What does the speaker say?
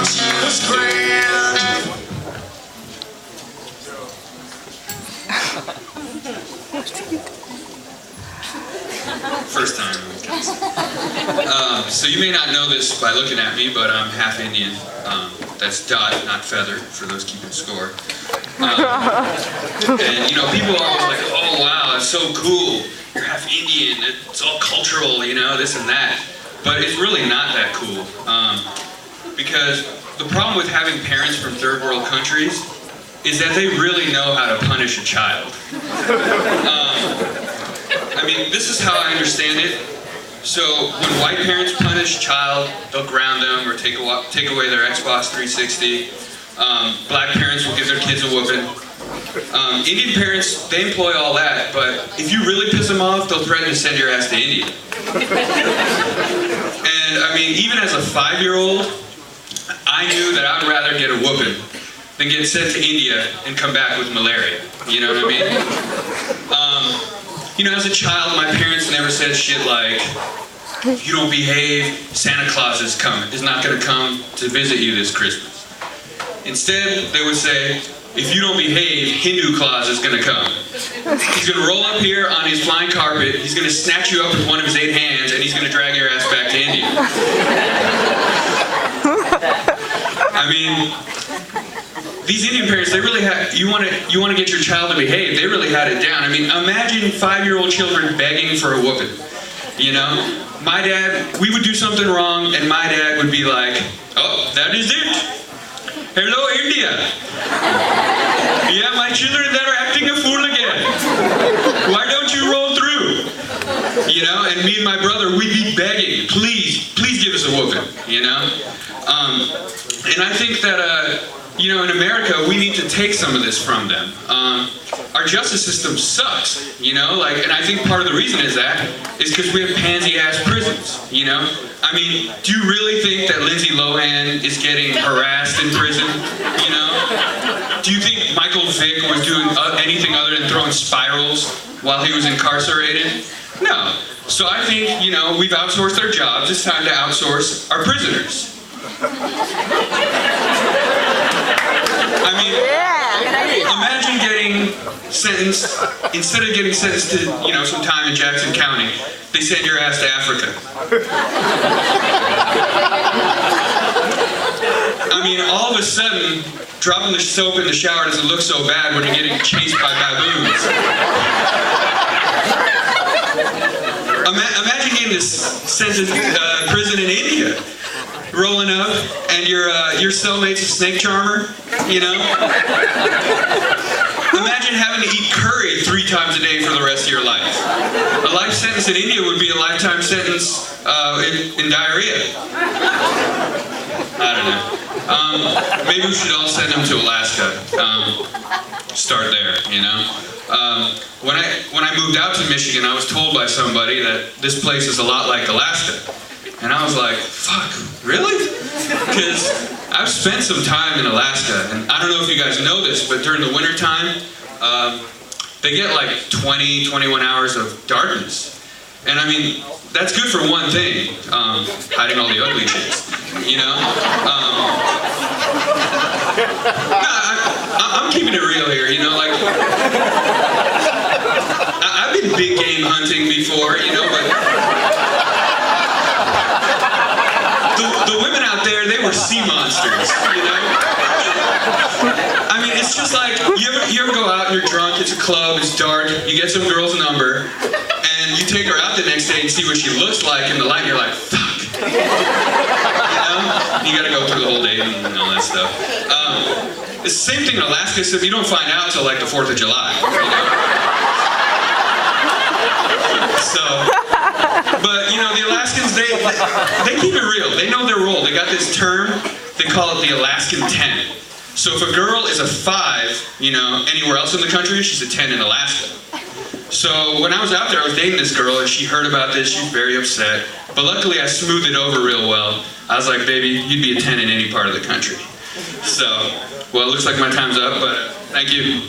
thought she was grand. First time. So you may not know this by looking at me, but I'm half Indian. That's dot, not feather, for those keeping score. And you know, people are always like, oh wow, that's so cool. You're half Indian, it's all cultural, you know, this and that. But it's really not that cool. Because the problem with having parents from third world countries is that they really know how to punish a child. I mean, this is how I understand it. So when white parents punish a child, they'll ground them or take away their Xbox 360. Black parents will give their kids a whooping. Indian parents, they employ all that, but if you really piss them off, they'll threaten to send your ass to India. And I mean, even as a 5-year-old, I knew that I'd rather get a whooping than get sent to India and come back with malaria. You know what I mean? You know, as a child, my parents never said shit like, if you don't behave, Santa Claus is not going to come to visit you this Christmas. Instead, they would say, if you don't behave, Hindu Claus is going to come. He's going to roll up here on his flying carpet, he's going to snatch you up with one of his 8 hands, and he's going to drag your ass back to India. I mean, these Indian parents, they really had, you want to get your child to behave, they really had it down. I mean, imagine 5-year-old children begging for a whooping. You know? My dad, we would do something wrong, and my dad would be like, oh, that is it. Hello, India. Yeah, my children, they're acting a fool again. Why don't you roll through? You know, and me and my brother, we'd be begging, please give us a whooping, you know? And I think that, you know, in America, we need to take some of this from them. Our justice system sucks, you know, like, and I think part of the reason is because we have pansy-ass prisons, you know? I mean, do you really think that Lindsay Lohan is getting harassed in prison, you know? Do you think Michael Vick was doing anything other than throwing spirals while he was incarcerated? No. So I think, you know, we've outsourced our jobs, it's time to outsource our prisoners. I mean, imagine getting sentenced, instead of getting sentenced to, you know, some time in Jackson County, they send your ass to Africa. I mean, all of a sudden, dropping the soap in the shower doesn't look so bad when you're getting chased by baboons. Imagine getting sent to prison in India. Rolling up, and your cellmate's a snake charmer, you know? Imagine having to eat curry 3 times a day for the rest of your life. A life sentence in India would be a lifetime sentence in diarrhea. I don't know. Maybe we should all send them to Alaska. Start there, you know? When I moved out to Michigan, I was told by somebody that this place is a lot like Alaska. And I was like, fuck, really? Because I've spent some time in Alaska, and I don't know if you guys know this, but during the winter time, they get like 20, 21 hours of darkness. And I mean, that's good for one thing, hiding all the ugly chicks, you know? I'm keeping it real here, you know, like, I've been big game hunting before, you know, but the women out there, they were sea monsters, you know? I mean, it's just like, you ever go out and you're drunk, it's a club, it's dark, you get some girl's number, and you take her out the next day and see what she looks like in the light, and you're like, fuck. You know? You gotta go through the whole day and all that stuff. It's the same thing in Alaska, except you don't find out until like the 4th of July, you know? So, but you know, the Alaskans, they keep it real. They know their role. They got this term, they call it the Alaskan 10. So if a girl is a 5, you know, anywhere else in the country, she's a 10 in Alaska. So when I was out there, I was dating this girl, and she heard about this, she was very upset. But luckily, I smoothed it over real well. I was like, baby, you'd be a 10 in any part of the country. So, well, it looks like my time's up, but thank you.